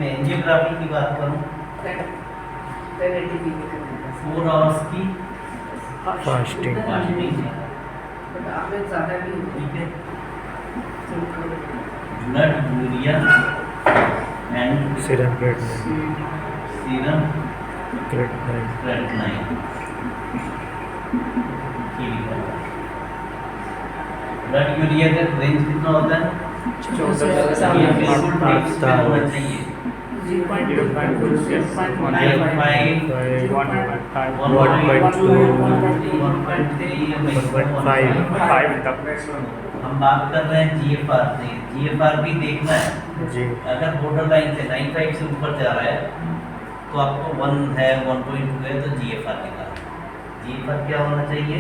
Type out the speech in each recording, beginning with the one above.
मैं एंजियोग्राफी की बात करूँ 4 आवर्स की फास्टिंग फास्टिंग है, ठीक है। Blood urea and serum serum creatinine blood urea का रेंज कितना होता है? ये बिल्कुल टेक्स्ट पे होना चाहिए। 1.2 हम बात कर रहे हैं जीएफआर से। जीएफआर भी देखना है जी। अगर बॉर्डर लाइन से 95 से ऊपर जा रहा है तो आपको 1 है 1.2 है तो जीएफआर निकालना। जीएफआर क्या होना चाहिए?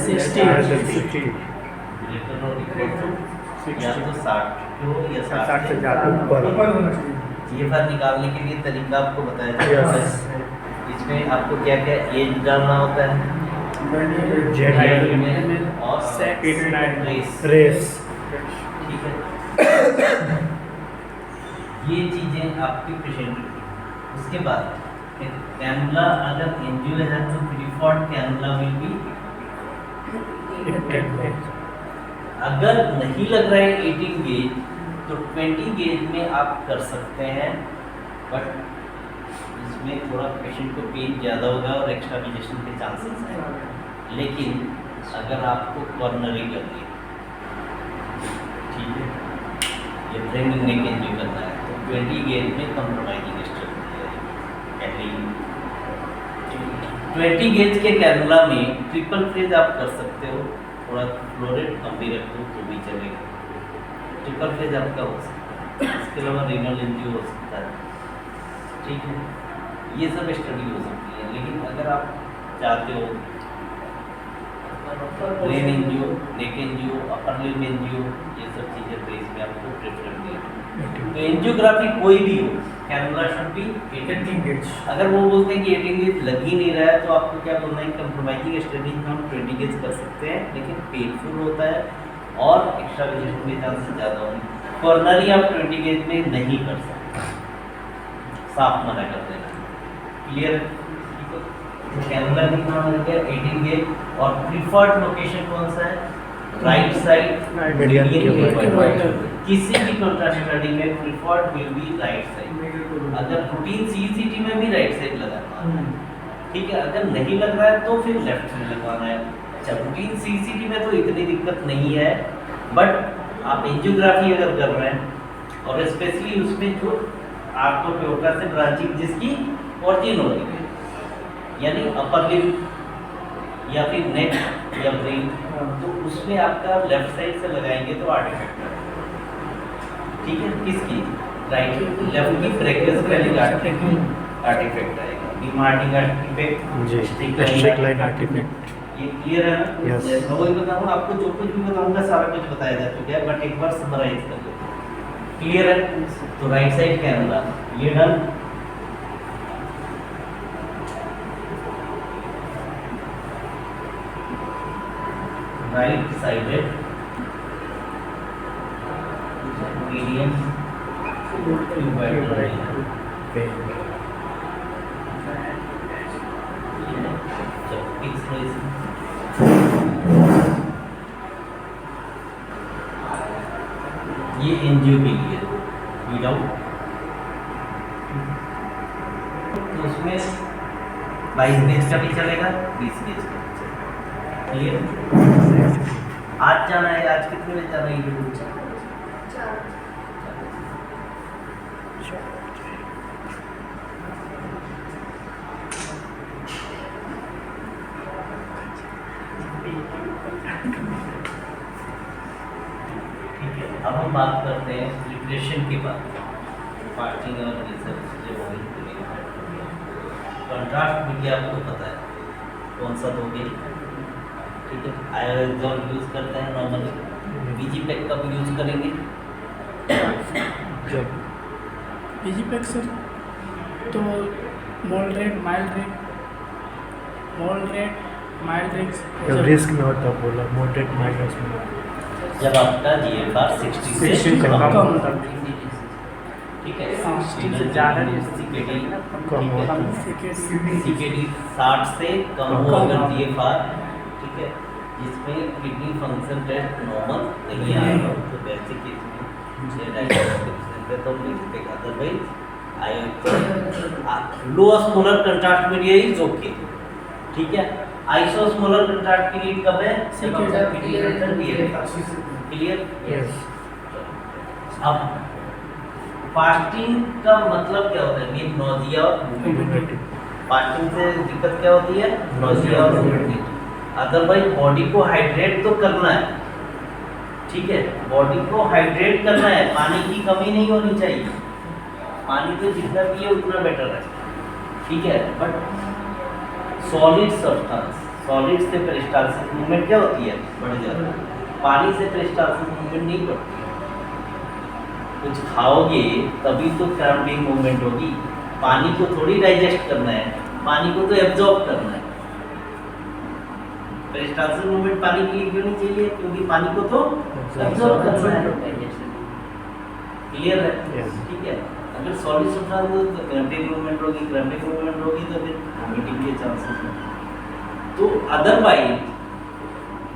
60 या तो 60 हो या 60 से ऊपर जीएफआर निकालने के लिए तरीका आपको बताया जाता है। इसमें आपको क्या क्या एज डालना होता है और रेस ठीक है। ये चीजें आपके पेशेंट की। उसके बाद कैनुला अगर एंजियो है तो प्रीफर्ड कैनुला विल बी। अगर नहीं लग रहा है 18 गेज तो 20 गेज में आप कर सकते हैं, बट इसमें थोड़ा पेशेंट को पेन ज़्यादा होगा और एक्स्ट्राविजेशन के चांसेस हैं। लेकिन अगर आपको कॉर्नरी करनी है, ठीक है, ये फ्रेमिंग नेक एंजियो करना है तो 20 गेज में कंप्रोमाइजिंग स्ट्रेटजी 20 गेज के कैनुला में ट्रिपल फेज आप कर सकते हो, थोड़ा फ्लोरेट कम भी रखो तो भी चलेगा। ट्रिपल फेज आपका हो सकता है, इसके अलावा रीनल एंजियो हो सकता है, ठीक है। ये सब स्टडी हो सकती है। लेकिन अगर आप चाहते हो ब्रेन एंजियो, नेक एंजियो, अपर लिम्ब एंजियो, ये सब चीज़ें तो इसमें आपको प्रेफर दिया। तो एंजियोग्राफी कोई भी हो, कैनुला शुड बी 18 गेज। अगर वो बोलते हैं कि 18 गेज लग ही नहीं रहा है तो आपको क्या बोलना है? कंप्रोमाइजिंग स्टडी में हम 20 गेज कर सकते हैं, लेकिन पेनफुल होता है और एक्स्ट्राविजेशन के चांसेस ज़्यादा होंगे। कॉर्नरी आप 20 गेज में नहीं कर सकते, साफ मना कर देना। क्लियर? कैनुला कितना हो गया? 18 गेज। और प्रीफर्ड लोकेशन कौन सा है? राइट साइड मीडियन के किसी भी कंट्रास्ट स्टडी में preferred will be right side. अगर रूटीन सीसीटी में भी राइट साइड लगाना है, ठीक है। अगर नहीं लग रहा है तो फिर लेफ्ट साइड लगवाना है। अच्छा, रूटीन सीसीटी में तो इतनी दिक्कत नहीं है, बट आप एंजियोग्राफी अगर कर रहे हैं और स्पेशली उसमें जो आपको प्योरका से ब्रांचिंग जिसकी ऑरिजिन हो रही है, यानी अपर लिम्ब या फिर नेक या ब्रेन, तो उसमें आपका लेफ्ट साइड से लगाएंगे तो आर्टिफैक्ट, ठीक है। किसकी? राइट लेफ्ट की फ्रैक्चर्स पहले आर्टिफैक्ट आएगा, डिमार्टिंग आर्टिफैक्ट जी, स्ट्रिक लाइन आर्टिफैक्ट। ये क्लियर है ना? Yes. मैं वही बताऊँ, आपको जो कुछ भी बताऊंगा सारा कुछ बताया जा चुका है, बट एक बार समराइज कर लो। क्लियर है? तो राइट साइड कैनुला ये डन। राइट साइडेड मीडियम ये एनजीओ के लिए विदाउट, तो उसमें 22 गेज का भी चलेगा, 20 गेज का भी चलेगा। क्लियर? आज जाना है, आज कितने बजे जाना है? अब हम बात करते हैं प्रिपरेशन के बाद, फास्टिंग और ये सब चीज़ें हो गई। कंट्रास्ट मीडिया आपको पता है कौन सा दोगे, ठीक है। आयोजन यूज़ करते हैं नॉर्मली, बीजी पैक का भी यूज़ करेंगे। बीजी पैक सर तो मॉडरेट माइल्ड रिस्क में होता बोला, मॉडरेट माइल्ड में जब आपका GFR 60 से कम कम, ठीक है। हाँ, सीकेडी कम होता है। सीकेडी 60 से कम हो कम। अगर जीएफआर, ठीक है, जिसमें किडनी फंक्शन टेस्ट नॉर्मल नहीं आ रहा हो, तो वैसे केस में ये डायग्नोस्टिक तो लिखते हैं। Otherwise low osmolar contrast media is okay, ठीक है। आइसोस्मोलर कंट्रास्ट की नीड कब है? जब आपका किडनी फंक्शन क्लियर। यस। अब फास्टिंग का मतलब क्या होता है? मीन नोजिया और वोमिटिंग। फास्टिंग से दिक्कत क्या होती है? नोजिया और वोमिटिंग। अदरवाइज बॉडी को हाइड्रेट तो करना है, ठीक है, बॉडी को हाइड्रेट करना है, पानी की कमी नहीं होनी चाहिए। पानी तो जितना पिए उतना बेटर है, ठीक है। बट सॉलिड सब्सटेंस, सॉलिड से पेरिस्टालसिस मूवमेंट क्या होती है? बढ़ जाती है। पानी से पेरिस्टालसिस मूवमेंट नहीं बढ़ती। कुछ खाओगे तभी तो क्रैम्पिंग मूवमेंट होगी। पानी को थोड़ी डाइजेस्ट करना है, पानी को तो एब्जॉर्ब करना है। पेरिस्टालसिस मूवमेंट पानी के लिए क्यों नहीं चाहिए? क्योंकि पानी को तो एब्जॉर्ब करना है। क्लियर है? Yes. ठीक है। अगर सॉलिड सब्सटेंस हो तो क्रैम्पिंग मूवमेंट होगी, क्रैम्पिंग मूवमेंट होगी तो फिर वोमिटिंग के चांसेस हैं। तो अदरवाइज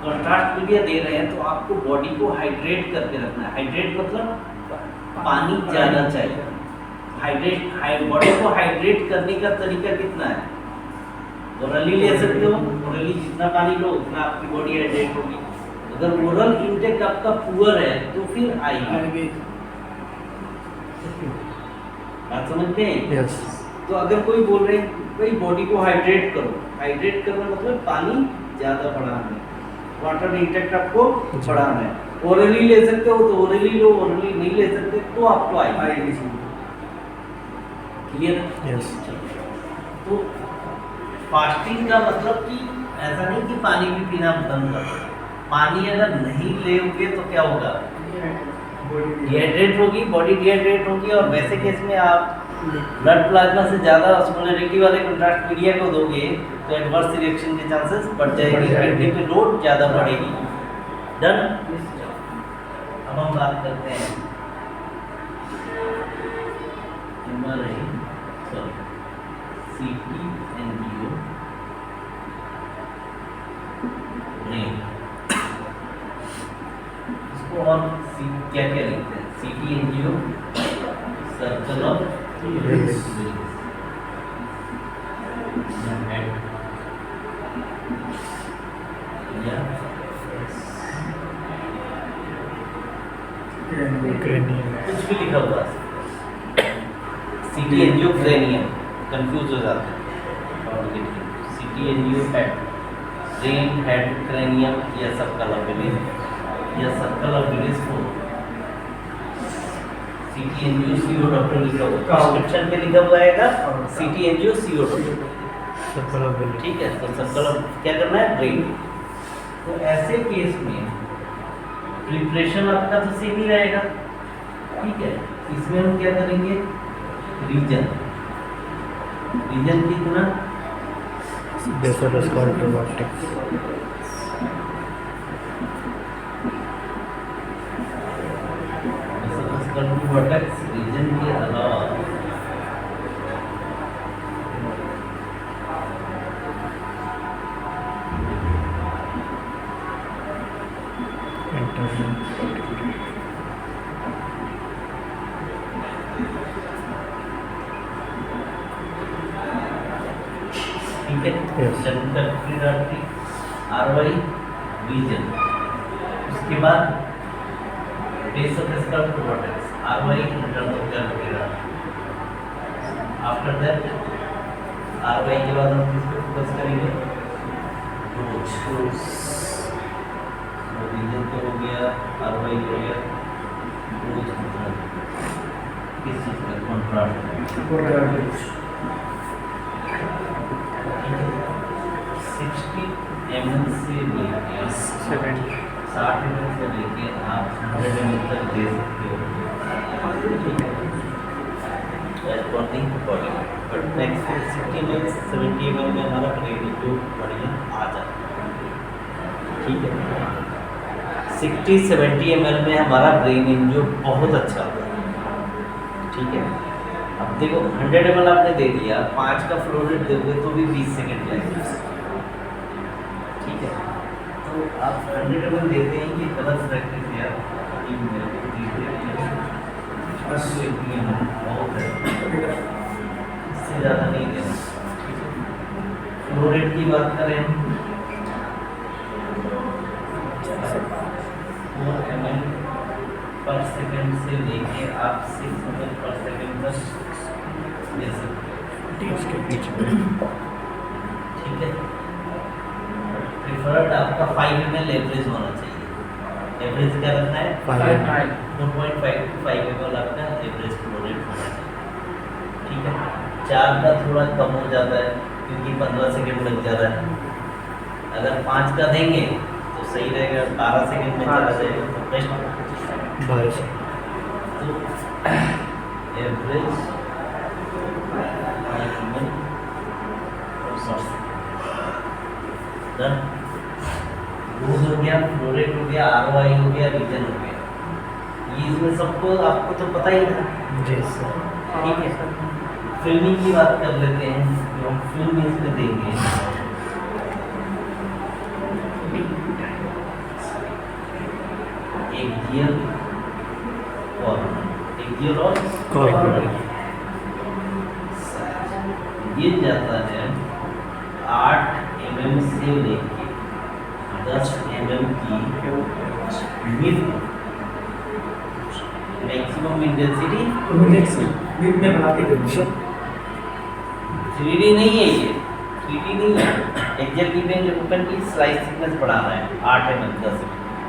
कंट्रास्ट मीडिया दे रहे हैं तो आपको बॉडी को हाइड्रेट करके रखना है। हाइड्रेट मतलब पानी ज़्यादा चाहिए। बॉडी को हाइड्रेट करने का तरीका कितना है? ओरली ले सकते हो, ओरली जितना पानी लो उतना आपकी बॉडी हाइड्रेट होगी। अगर ओरल इंटेक आपका पुअर है तो फिर आएगी। बात समझते हैं? यस। तो अगर कोई बोल रहे हैं भाई बॉडी को हाइड्रेट करो, हाइड्रेट करना मतलब पानी ज़्यादा बढ़ाना है, वाटर इंटेक आपको बढ़ाना है। ओरली ले सकते हो तो ओरली लो, ओरली नहीं ले सकते तो आपको आएगी। क्लियर है? यस। तो फास्टिंग का मतलब कि ऐसा नहीं कि पानी भी पीना बंद कर दो। पानी अगर नहीं लेोगे तो क्या होगा? डिहाइड्रेट होगी, बॉडी डिहाइड्रेट होगी। और वैसे केस में आप ब्लड प्लाज्मा से ज़्यादा ऑस्मोलरिटी वाले कंट्रास्ट मीडिया को दोगे तो एडवर्स रिएक्शन के चांसेस बढ़ जाएगी, किडनी पे लोड ज़्यादा बढ़ेगी। डन। अब हम बात करते हैं सीटी एनजीओ ब्रेन। इसको और क्या क्या लिखते हैं? सीटी NGO circle of Release. Cranium. कुछ भी लिखा हुआ सीटी एनजीओ क्रेनियम, कंफ्यूज हो जाते हैं। सीटी NGO head, brain head cranium या सर्कल ऑफ विलिस या सर्कल ऑफ विलिस को सीटी एनजीओ सीओ डॉक्टर लिखा हुआ प्रिस्क्रिप्शन पे लिखा हुआ आएगा सीटी NGO CO doctor, circle of Willis. ठीक है। तो सर्कल ऑफ क्या करना है? ब्रेन। तो ऐसे केस में प्रिपरेशन आपका तो सेम ही रहेगा, ठीक है। इसमें हम क्या करेंगे? रीजन, रीजन कितना? Basal scorpio vertex. Vertex region के अलावा ठीक है। Yes. Central artery, RY region. उसके बाद base of scalp vertex, RY internal. After that RY के बाद हम किस पे फोकस करेंगे? रोज। रीजन तो हो गया, आरवाई हो गया, रोज किस चीज़ का? कॉन्ट्रास्ट। 60 ml से लेके 60 ml से लेके आप 100 ml तक दे सकते हो, as per the body। But next 60 ml 70 ml में हमारा ब्रेन जो बढ़िया आ जाता है, ठीक है। 60-70 ml में हमारा ब्रेन जो बहुत अच्छा होता है, ठीक है। अब देखो 100 ml आपने दे दिया, 5 का फ्लो रेट दोगे तो भी 20 सेकंड जाएगा। ठीक है, तो आप 100 ml देते हैं कि गलत प्रैक्टिस है यार। बस इतनी है, बहुत है, इससे ज़्यादा नहीं देना। फ्लो रेट की बात करें हम 4 ml पर सेकंड से लेके आप 6 ml पर सेकंड तक दे सकते हैं। उसके बीच में ठीक है, प्रिफर्ड आपका 5 ml एवरेज होना चाहिए। एवरेज क्या रखना है? 5 4.5 to 5 ml आपका एवरेज फ्लो रेट होना चाहिए। ठीक है, 4 का थोड़ा कम हो जाता है क्योंकि 15 सेकंड लग जाता है। अगर 5 का देंगे तो सही रहेगा, 12 सेकंड में चला जाएगा तो बेस्ट। 12 तो एवरेज रूज हो गया, फ्लो रेट हो गया, ROI हो गया, रीजन हो गया। ये इसमें सबको आपको तो पता ही था। जी सर। ठीक है, फिल्मिंग की बात कर लेते हैं, जो हम फिल्म इसमें देंगे। एक गियर और ये जाता है 8 mm से लेके 10 mm की मिड मैक्सिमम इंटेंसिटी। 3D नहीं है ये, 3D नहीं है। एग्जैक्ट इवेंट ओपन की स्लाइस थिकनेस बढ़ाना है 8 mm 10 mm,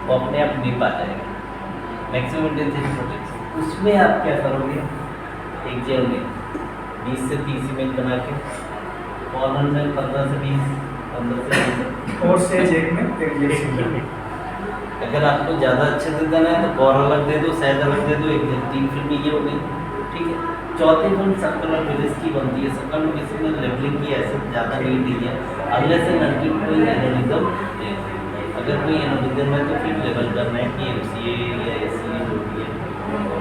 वो अपने आप मिप आ जाएगा। मैक्सिमम इंटेंसिटी प्रोटेक्शन उसमें आप क्या करोगे, एक जेल में 20 से 30 इमेज बना के कॉर्नर में 15 से 20, 15 से 20 और सेज एक में एक ये सिंगल। अगर आपको ज़्यादा अच्छे से देना है तो कॉर अलग दे दो, सहज अलग दे दो, एक जन 3 फिल्म ये हो गई। ठीक है, चौथी फिल्म सर्कल और विलेज की बनती है। सर्कल में किसी में लेवलिंग की ऐसे ज़्यादा नीड नहीं है, अगले से नंटी कोई एनोलिज्म। अगर कोई एनोलिज्म है तो फिर लेवल करना है कि MCA या SCA जो भी है।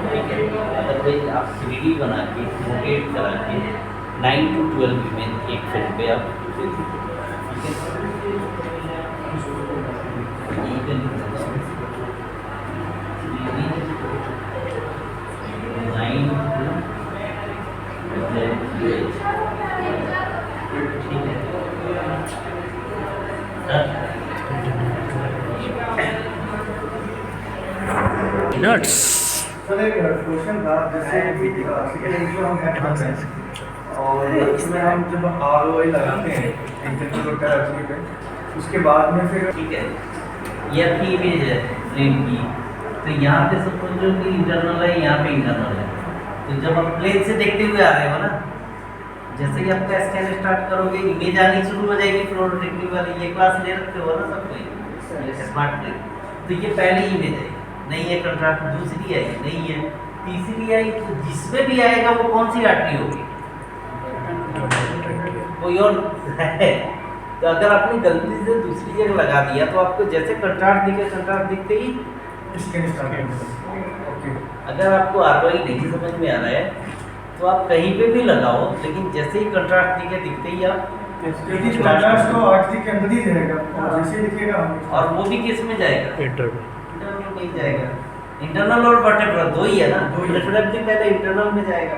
ठीक है, अदरवाइज आप 3D बना के रोटेट करा के 9 to 12 इमेज एक फिल्म पे आप दे दीजिए। ठीक है, नट्स। सर एक क्वेश्चन था, जैसे जो हम ऐड करते हैं और इसमें हम जब ROI लगाते हैं इंटेंसिटी और टेरेक्टरी पे, उसके बाद में फिर ठीक है, ये आपकी इमेज है प्लेन की। तो यहाँ पे सपोज जो कि इंटरनल है, यहाँ पे इंटरनल है। तो जब आप प्लेन से देखते हुए आ रहे हो ना, जैसे ही आपका स्कैन स्टार्ट करोगे इमेज आनी शुरू हो जाएगी फ्लोर डिटेक्टिव वाली। ये क्लास ले रखते हो ना सब कोई, स्मार्ट प्लेन। तो ये पहली इमेज है, नहीं है कंट्रास्ट। दूसरी आई नहीं है, तीसरी आई। तो जिसमें भी आएगा वो कौन सी आर्टरी होगी, कोई और है। तो अगर आपने गलती से दूसरी जगह लगा दिया तो आपको जैसे कंट्रास्ट दिखे, कंट्रास्ट दिखते ही स्कैन स्टार्ट कर ओके। अगर आपको ROI नहीं समझ में आ रहा है तो आप कहीं पे भी लगाओ, लेकिन जैसे ही कंट्रास्ट दिखे दिखते ही आप क्योंकि कंट्रास्ट तो आर्टरी के अंदर ही रहेगा और जैसे ही दिखेगा और वो भी किस में जाएगा, इंटरनल इंटरनल में ही जाएगा। इंटरनल और वर्टेब्रल दो ही है ना, दो ही है। प्रेफरेबली पहले इंटरनल में जाएगा।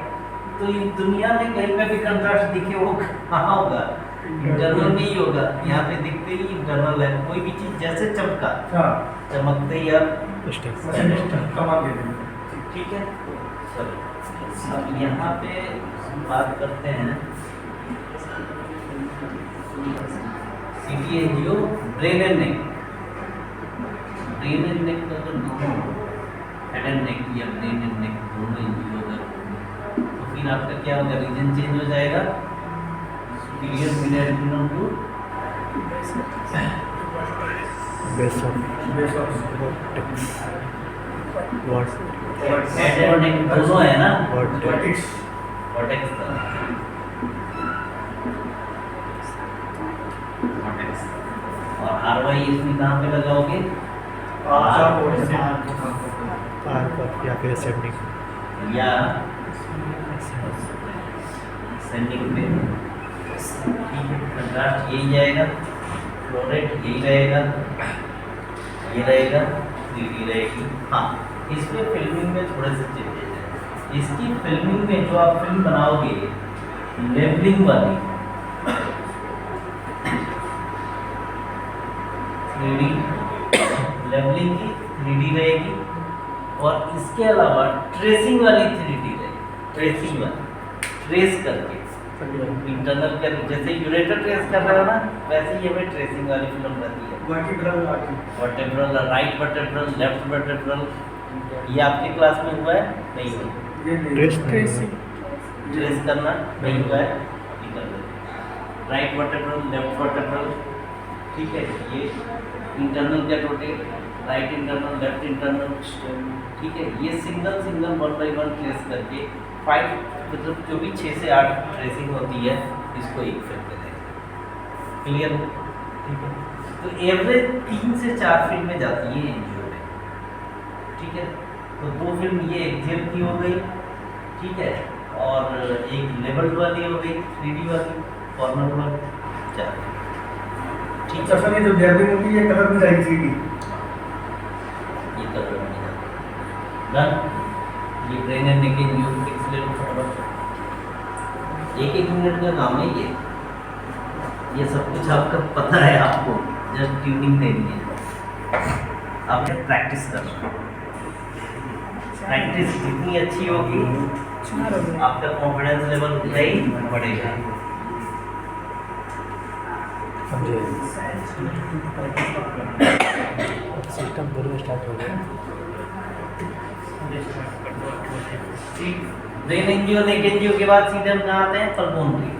तो ये दुनिया में कहीं पे भी कंट्रास्ट दिखे वो कहाँ होगा, इंटरनल में ही होगा। यहाँ पे दिखते ही इंटरनल है। कोई भी चीज़ जैसे चमका, हाँ चमकते ही आप कमा दे देंगे। ठीक है। चलो अब यहाँ पे हम बात करते हैं CT angio brain and neck. Brain and neck का अगर दोनों हेड एंड नेक या ब्रेन एंड नेक दोनों एंजियो अगर, तो फिर आपका क्या होगा, रीजन चेंज हो जाएगा। सुपीरियर मीडियल एंटिनम to base of base of vertex what head और नेक दोनों है ना, वर्टेक्स वर्टेक्स का वर्टेक्स। और ROI इसमें कहाँ पे लगाओगे, आर पर या फिर असेंडिंग या सेंडिंग पे ठीक है, कंट्रास्ट यही जाएगा, फ्लोरेट यही रहेगा, ये रहेगा, 3D रहेगी। हाँ, इसमें फिल्मिंग में थोड़े से चेंजेस हैं। इसकी फिल्मिंग में जो आप फिल्म बनाओगे लेवलिंग वाली 3D लेवलिंग की 3D रहेगी, और इसके अलावा ट्रेसिंग वाली 3D रहेगी। ट्रेसिंग वाली ट्रेस करके इंटरनल कर, जैसे यूरेटर ट्रेस कर रहे हो ना, वैसे ही हमें ट्रेसिंग वाली फिल्म रहती है। Vertebral, right vertebral, left vertebral, ये आपके क्लास में हुआ है? नहीं हुआ। ट्रेसिंग ट्रेस करना नहीं हुआ है, अभी कर देते। राइट वर्टेब्रल, लेफ्ट वर्टेब्रल, ठीक है, ये इंटरनल का rotate, right internal, left internal, ठीक है, ये सिंगल सिंगल 1 by 1 ट्रेस करके 5 मतलब जो भी 6 से 8 ट्रेसिंग होती है, इसको एक फिल्म में देंगे। क्लियर? ठीक है, तो एवरेज 3 से 4 फिल्म में जाती है एनजीओ में, ठीक है। तो 2 फिल्म ये एक्जेल की हो गई, ठीक है, और एक लेवल्ड वाली हो गई 3D वाली, कॉर्नर वाली 4, ठीक है। सर ये जो गैलरी मूवी ये कलर में जाएगी 3D, ये कलर में जाएगा। डन। ये brain and neck angio fix ले लो फटाफट, 1-1 मिनट का काम है ये सब कुछ आपका पता है, आपको जस्ट ट्यूनिंग देनी है, आपने प्रैक्टिस करना। प्रैक्टिस जितनी अच्छी होगी आपका कॉन्फिडेंस लेवल उतना ही बढ़ेगा। सिस्टम पूरा स्टार्ट हो गया। ब्रेन एंजियो, नेक एंजियो के बाद सीधे हम कहाँ आते हैं? पल्मोनरी।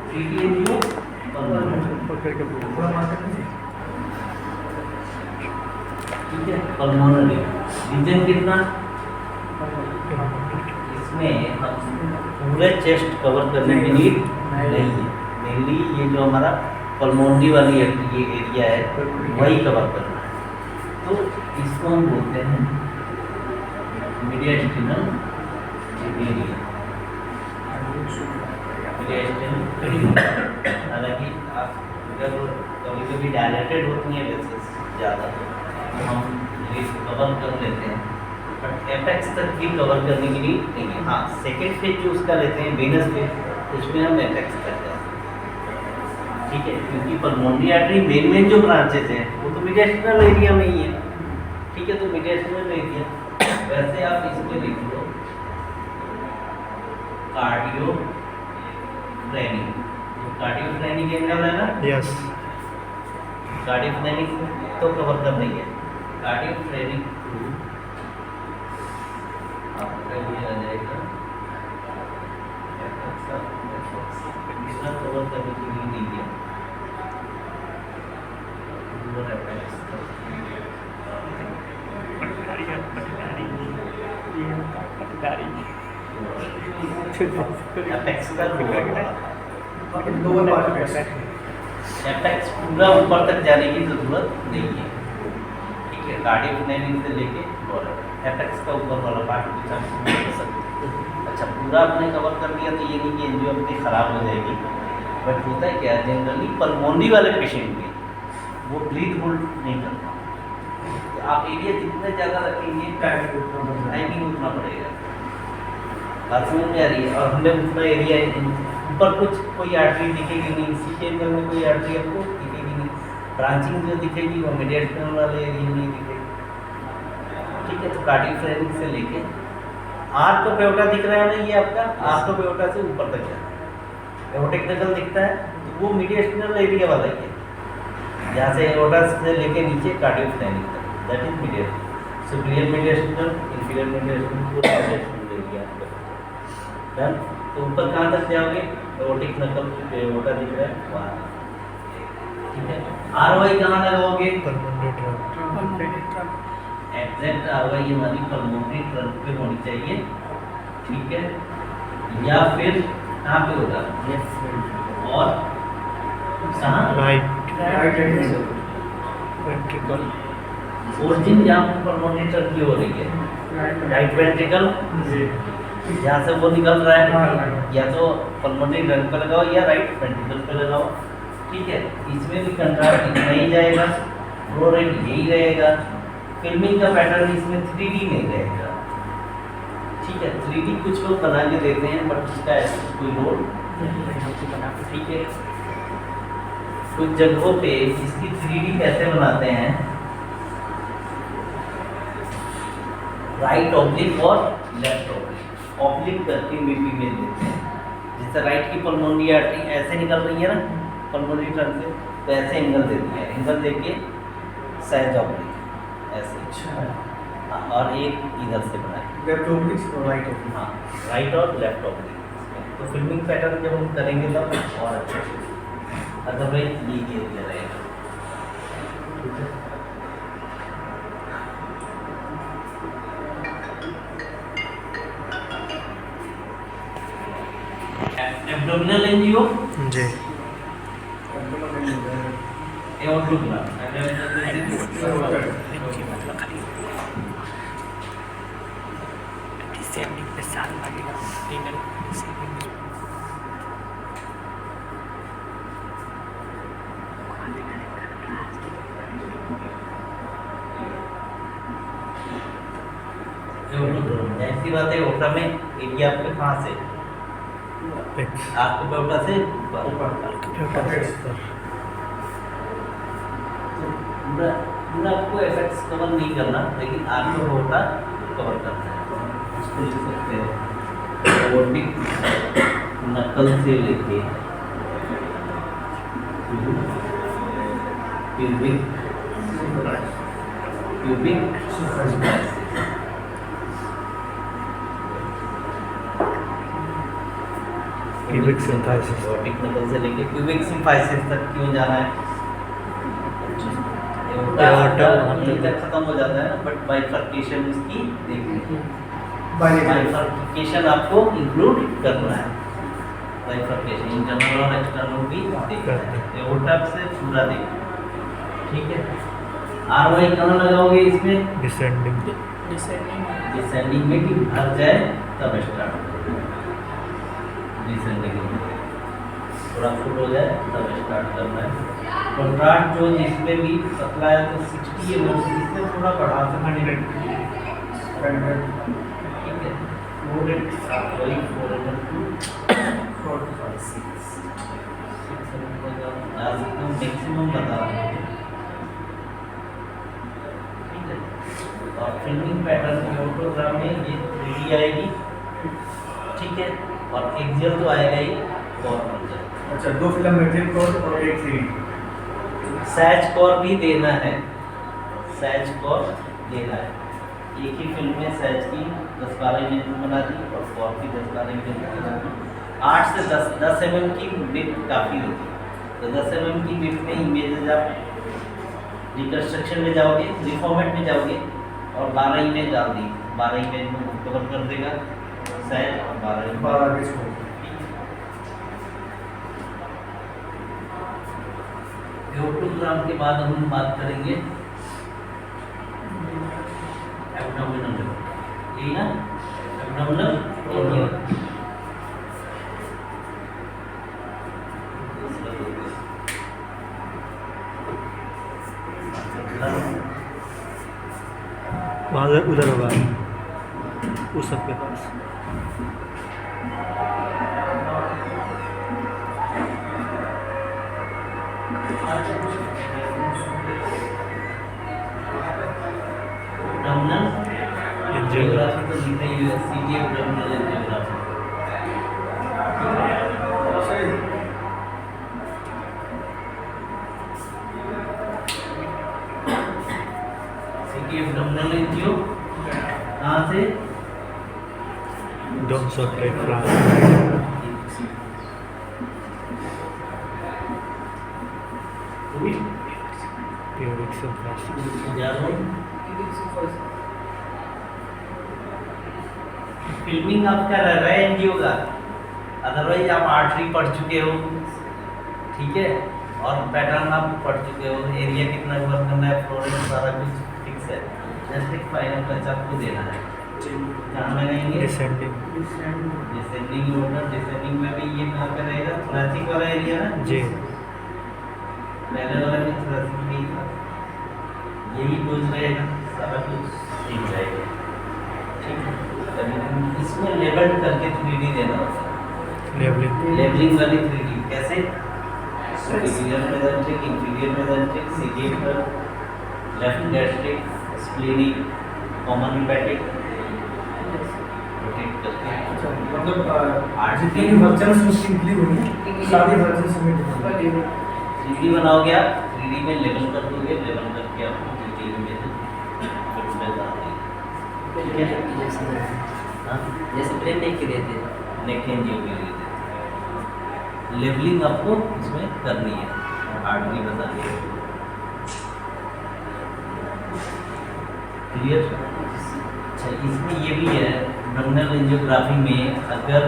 3D एंजियो, पल्मोनरी, ठीक है। पल्मोनरी रीजन कितना? इसमें हम पूरे चेस्ट कवर करने की नीड नहीं है, मेनली ये जो हमारा पल्मोनरी वाली ये एरिया है वही कवर करना है। तो इसको हम बोलते हैं मीडियास्टिनल एरिया। मीडियास्टिनल, हालांकि आप अगर कभी कभी डायलेटेड होती हैं वेसल्स ज़्यादा, तो हम कवर कर लेते हैं, बट एपेक्स तक भी कवर करने की नीड नहीं है। हाँ, सेकेंड फेज जो उसका लेते हैं वेनस फेज, उसमें हम एपेक्स करते हैं, ठीक है, क्योंकि पल्मोनरी आर्टरी मेन जो ब्रांचेज हैं वो तो मीडियास्टिनल एरिया में ही है, ठीक है। तो मीडियास्टिनल एरिया वैसे आप इसमें लिख लो cardiophrenic, cardiophrenic angle है ना, यस, कार्डियो फ्रेनिक तो कवर कर नहीं है, कार्डियो फ्रेनिक आपका ये आ जाएगा इसका कवर करने के लिए नहीं है, एपेक्स का लोअर पार्ट में एपेक्स पूरा ऊपर तक जाने की जरूरत नहीं है, ठीक है। कार्डियो फ्रेनिक से लेके लोअर एपेक्स का ऊपर वाला पार्ट कर सकते। अच्छा, पूरा आपने कवर कर दिया तो ये नहीं कि एंजियो अपनी खराब हो जाएगी, बट होता है क्या जनरली पल्मोनरी वाले पेशेंट में वो ब्रीथ होल्ड नहीं करता, तो आप एरिया जितना ज़्यादा रखेंगे टाइमिंग उतना पड़ेगा। बात समझ में आ रही है? और हमने उतना एरिया ऊपर कुछ कोई आर्टरी दिखेगी नहीं, इसी के एंगल में कोई आर्टरी आपको दिखेगी नहीं, ब्रांचिंग जो दिखेगी वो मीडियास्टिनल वाले एरिया में दिखेगी, ठीक है। तो कार्डियो फ्रेनिक से लेके आर्थोपेओटा दिख रहा है ना, ये आपका आर्थोपेओटा से ऊपर तक जाता है। एओर्टिक नकल दिखता है तो वो मीडियास्टिनल एरिया वाला ही है, जहाँ से एओर्टा से लेके नीचे कार्डियो फ्रेनिक तक, that is mediastinal. Superior mediastinal, inferior mediastinal, पूरा मीडियास्टिनल एरिया आपका डन। तो ऊपर कहाँ तक जाओगे? एओर्टिक नकल पे एओर्टा दिख रहा है वहाँ, ठीक है। आरवाई कहाँ लगाओगे? पल्मोनरी ट्रंक, एग्जैक्ट आरवाई हमारी पल्मोनरी ट्रंक पे होनी चाहिए, ठीक है, या फिर कहाँ पे होगा? और कहाँ? राइट वेंट्रिकल, ओरिजिन जहाँ पे पल्मोनरी ट्रंक की हो रही है, राइट वेंट्रिकल, यहाँ से वो निकल रहा है, हाँ। या तो पल्मोनरी रंग पे लगाओ या राइट वेंट्रिकल पे लगाओ, ठीक है। इसमें भी कंट्रास्ट इतना ही जाएगा, फ्लो रेट यही रहेगा, फिल्मिंग का पैटर्न इसमें 3D नहीं रहेगा, ठीक है। 3D कुछ लोग बना के देते हैं बट उसका ऐसा कोई रोल, ठीक है। कुछ जगहों पे इसकी 3D कैसे बनाते हैं, राइट ऑब्लिक और लेफ्ट ऑब्लिक, ऑब्लिक करके बीपी में देते हैं। जैसे राइट की पल्मोनरी आर्टरी ऐसे निकल रही है ना पल्मोनरी ट्रंक से, तो ऐसे एंगल देती है, एंगल देके सैज ऑब्लिक ऐसे, हाँ, और एक इधर से बनाए लेफ्ट ओब्लिक और राइट ओब्लिक। हाँ, राइट और लेफ्ट ऑब्लिक। तो फिल्मिंग पैटर्न जब हम करेंगे तब और अच्छे से, अदरवाइज ये रहेगा, ठीक है। एब्डोमिनल एंजियो, जी एओर्टोग्राम, एब्डोमिनल डिसेंडिंग पे साल लगेगा रिसेंडिंग एओर्टोग्राम, ऐसी बात है। ओटा में एरिया आपके कहाँ से, आपके पेटा से पूरा पूरा आपको इफेक्ट्स कवर नहीं करना, लेकिन आपको होता कवर करना है। इसको लिख सकते हैं एओर्टिक नकल से लेके प्यूबिक क्यूबिक सिंथेसिस एओर्टिक नकल से लेके प्यूबिक सिम्फाइसिस तक क्यों जाना है, एओर्टा वहाँ यहीं तक तक खत्म हो जाता है ना, बट बाइफर्केशन इसकी देखनी है, बाइलेटरल बाइफर्केशन आपको इंक्लूड करना है, बाइफर्केशन इंटरनल और एक्सटर्नल भी देखना है, एओर्टा से पूरा देखना, ठीक है। आरवाई कहाँ लगाओगे इसमें, डिसेंडिंग डिसेंडिंग में कि भर जाए तब स्टार्ट, डिसेंडिंग में थोड़ा फुल हो जाए तब स्टार्ट करना है। कंट्रास्ट जो जिसमें भी पतला है तो 60 mm से इससे थोड़ा बढ़ा सकते हैं, ठीक है। 4 वही 4 mm टू 4 5 6 जा सकते हैं, मैक्सिमम बता रहा हूँ, ठीक है। और फिल्मिंग पैटर्न ऑटोग्राम में ये 3D आएगी, ठीक है, और एक्सियल तो आएगा ही, और अच्छा 2 फिल्म मेटेरियल कोड और 1 3D। सैच कॉर भी देना है, सैच कॉर देना है। एक ही फिल्म में सैच की 10-12 इमेज बना दी और कॉर की 10-12 इमेज बना दी। 8 से 10 mm की विड्थ काफ़ी होती है, तो 10 mm की विड्थ में इमेजेस आप रिकन्स्ट्रक्शन में जाओगे, रिफॉर्मेट में जाओगे और 12 इमेज डाल दी, 12 इमेज में कवर कर देगा सैच और 12 इमेज। एओर्टोग्राम के बाद हम बात करेंगे एब्डोमिनल, यही ना एब्डोमिनल एरिया। वहाँ से उधर होगा उस सब के पास। एब्डोमिनल एंजियोग्राफी तो लिख रही है, CT abdominal angiography, CT abdominal angio कहाँ से, domes of France pubic synthesis filming आपका रह रहा है एनजीओ का, अदरवाइज आप आर्टरी पढ़ चुके हो, ठीक है, और पैटर्न आप पढ़ चुके हो, एरिया कितना कवर करना है, फ्लोरेंस सारा कुछ फिक्स है, जस्ट एक फाइनल टच आपको देना है। कहाँ लगाएंगे? Descending descending order. डिसेंडिंग में भी ये कहाँ पे रहेगा? थोरैसिक वाला एरिया ना। जी पहले वाला भी थोरैसिक में ही था। यही डोज रहेगा, सारा कुछ ठीक रहेगा। ठीक है, तभी इसमें लेबल करके 3D देना होता है। लेबलिंग लेबलिंग वाली 3D कैसे? सुपीरियर मेसेंट्रिक, इंफीरियर मेसेंट्रिक, सीजेटर, left gastric, splenic, common hepatic, rotate करके मतलब जितने जितने भी वर्जन उसकी इंक्लूड होंगे सारे वर्जन सबमिट होंगे। 3D बनाओगे आप, 3D में लेबल कर दोगे, लेबल करके आपको डिटेल में फिर डाल देंगे। ठीक है, हाँ जैसे प्लेन नहीं के देते नेक एंजियो के लिए देते हैं। लेबलिंग आपको इसमें करनी है, आर्टरी बतानी है। क्लियर? अच्छा, इसमें ये भी है, ब्रंगनल एंजियोग्राफी में अगर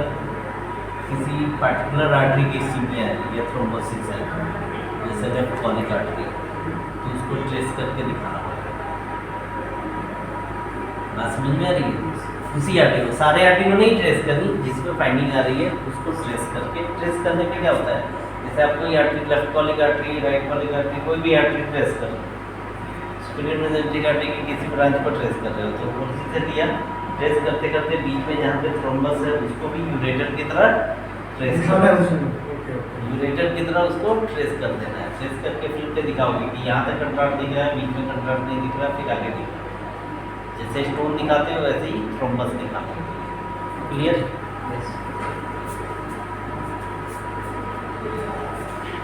किसी पर्टिकुलर आर्टरी की स्टीमिया है या थ्रोम्बोसिस है, जैसे लेफ्ट कॉनिक आर्टरी, तो उसको ट्रेस करके दिखाना पड़ेगा। बात समझ में आ रही है? उसी आर्टरी को, सारे आर्टरी को नहीं ट्रेस करनी, जिसमें फाइंडिंग आ रही है उसको ट्रेस करके, ट्रेस करने पे क्या होता है, जैसे आप कोई artery, left conic artery, right conic artery, कोई भी आर्टरी ट्रेस कर लो, सुपीरियर मेसेंट्रिक आर्टरी की किसी ब्रांच को ट्रेस कर रहे हो, तो उसी से दिया, ट्रेस करते करते बीच में जहाँ पे थ्रोम्बस है उसको भी यूरेटर की तरह ट्रेस करना है। यूरेटर की तरह उसको ट्रेस कर देना है। ट्रेस करके फिल्म पे दिखाओगे कि यहाँ तक कंट्रास्ट दिख रहा है, बीच में कंट्रास्ट नहीं दिख रहा, फिर आगे दिख रहा है। जैसे स्टोन दिखाते हो वैसे ही थ्रोम्बस दिखाते हो। क्लियर?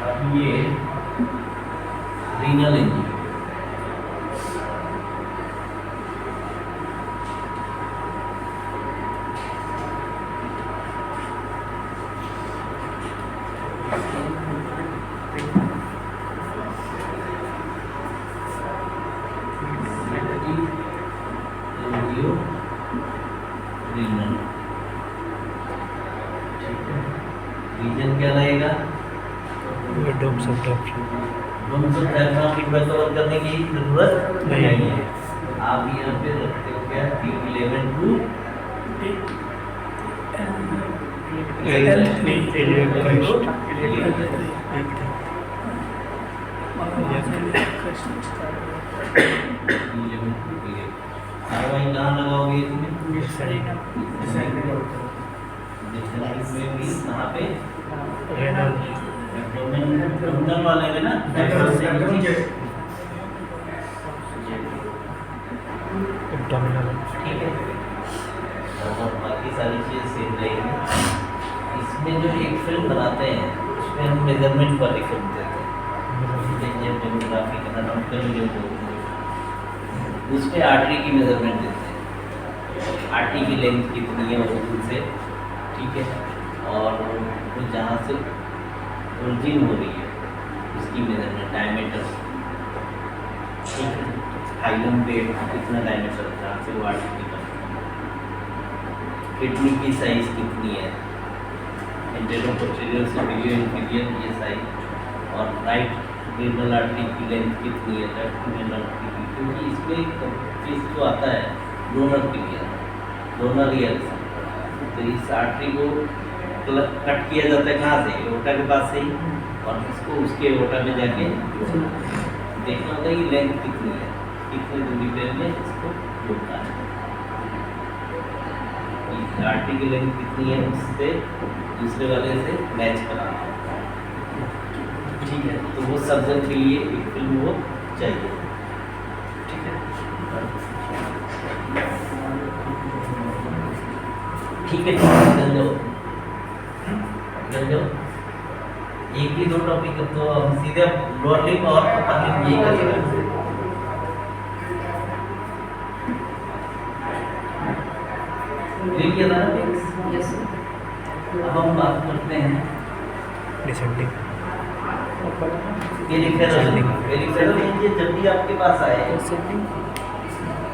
अब ये रीनल एंजियो, रीजन। ठीक है, रीजन क्या रहेगा? डोम सब डायफ्राम डोम्स ऑफ डायफ्राम की कवर करने की जरूरत नहीं नहीं है। आप यहाँ पे रखते हो क्या? T11 टू वहीं कहाँ लगाओगे इसमें? में भी कहाँ पे? रेनल एब्डोमेन वाले में ना, एब्डोमिनल ठीक है, और बाकी सारी चीज़ें सेम रहेंगी। इसमें जो एक फिल्म बनाते हैं उसमें हम मेजरमेंट वाली फिल्म देते हैं, डेमोग्राफी एनाटॉमिकल जो बोलते हैं, उस पर आर्टरी की मेजरमेंट देते हैं। आर्टरी की लेंथ कितनी है उनसे, ठीक है, और वो जहाँ से ओरिजिन हो रही है उसकी मेजरमेंट, डायमीटर, ठीक है, हाइलम पे कितना डायमीटर जहाँ से वो आर्टरी निकलती है, किडनी की साइज कितनी है, इंटीरियर पोस्टीरियर सुपीरियर इंफीरियर ये साइज, और राइट रीनल आर्टरी की लेंथ कितनी है, लेफ्ट रीनल आर्टरी की, क्योंकि इसमें एक चीज़ जो आता है डोनर क्लियर, डोनर रिएक्शन, तो इस आर्टरी को कट किया जाता है कहाँ से? एओर्टा के पास से ही, और इसको उसके एओर्टा में जाके देखना होता है कि लेंथ कितनी है, कितनी दूरी पे में इसको जोड़ना है, आर्टरी की लेंथ कितनी है उससे दूसरे वाले से मैच कराना होता है। ठीक है, तो वो सर्जन के लिए एक फिल्म वो चाहिए। ठीक है, ठीक है, चल जाओ, एक ही दो टॉपिक, तो हम सीधे लोअर लिप और अपर लिप यही करेंगे। क्लियर है ना? अब हम बात करते हैं डिसेंडिंग पेरिफेरल ये जब भी आपके पास आए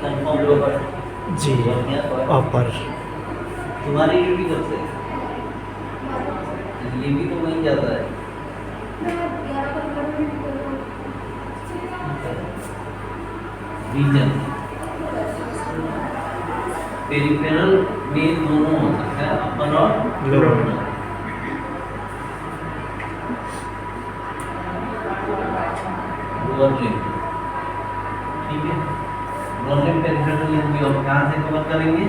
कंफर्म लोअर जी अपर तुम्हारी ड्यूटी कब से? ये भी तो वहीं जाता है। रीजन पेरिफेरल में दोनों हो सकता है, अपर और लोअर। लोअर लिम्ब, ठीक है। लोअर लिम्ब पेरिफेरल लिम्ब भी हम कहाँ से कवर करेंगे?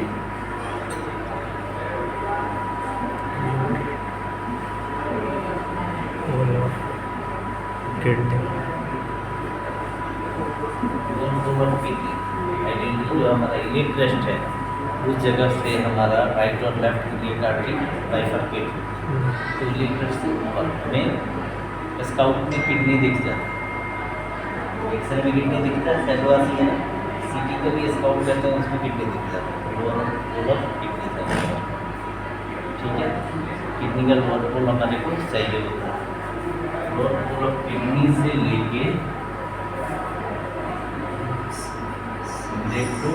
आइडेंटिटी जो हमारा इलियक क्रेस्ट है उस जगह से हमारा राइट और लेफ्ट इलियक आर्टरी बाइफरकेट, तो इलियक क्रेस्ट से ऊपर हमें स्काउट में किडनी दिख जाता है, एक्सरे में किडनी दिखता है, सेलवासी है, सीटी का भी स्काउट करते हैं उसमें किडनी दिख जाता है, लोअर किडनी का, ठीक है। किडनी का लोअर पोल हमारे को चाहिए होता है, लोअर पोल ऑफ किडनी से लेके देखो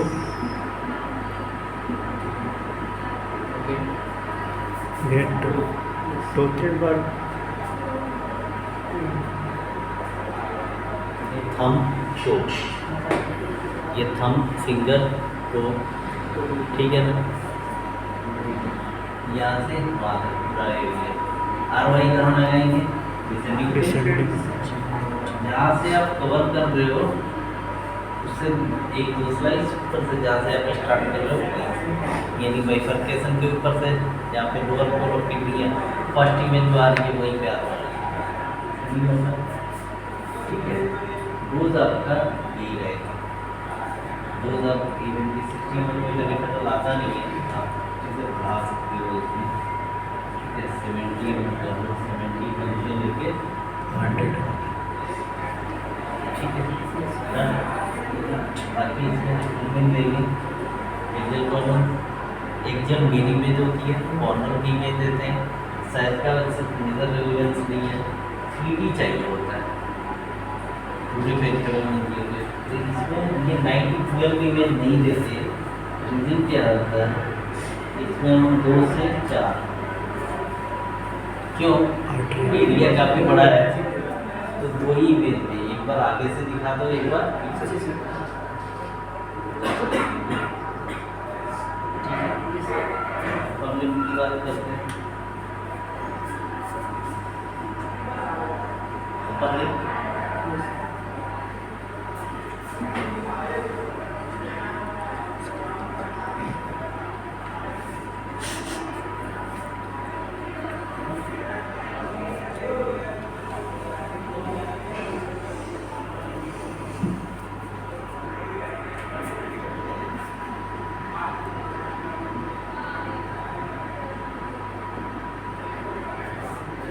गेट टोटल बार थंब शो, ये थंब फिंगर तो ठीक है ना, यहाँ से वहाँ तक पूरा एरिया। आर वाई कहाँ लगाएंगे? डिसेंडिंग। जहाँ से आप कवर कर रहे हो उससे एक दो स्लाइस ऊपर से, जहाँ से आप स्टार्ट कर रहे हो यानी बाइफरकेशन के ऊपर से जहाँ पे लोअर पोल ऑफ किडनी है, फर्स्ट इमेज जो आ रही है वहीं पे आ रहा है, ठीक है। डोज आपका यही रहेगा, डोज आप इवन की 60 मिलीमीटर रेफरल आता नहीं है, आप इसे बढ़ा सकते हो उसमें, ठीक है। 70 से लेके 100, ठीक है। बाकी इसमें ट्रीटमेंट लेंगे, axle column, axle main image होती है, कॉर्नर की इमेज देते हैं, साइज का मेजर रेलेवेंस नहीं है, 3D चाहिए होता है पूरे पेरिफेरल में दिए हुए, तो इसमें ये 9-12 इमेज नहीं देते, रीजन क्या होता है इसमें हम 2 से 4, क्यों? एरिया काफ़ी बड़ा है तो 2 ही इमेज में, एक बार आगे से दिखा दो, एक बार पीछे से। की बात करते हैं,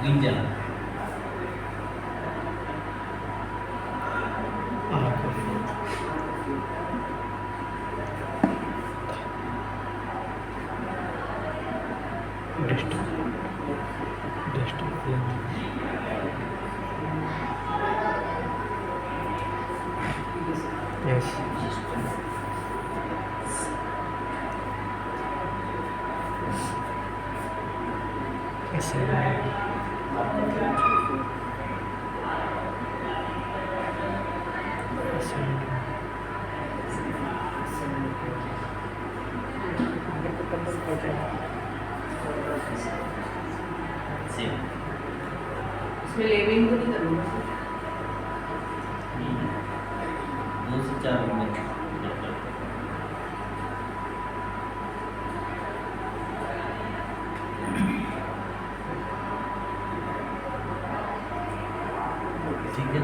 रीजन Yes. इसमें लेवलिंग तो नहीं करूँगा। 2 से 4 मिनट ठीक है।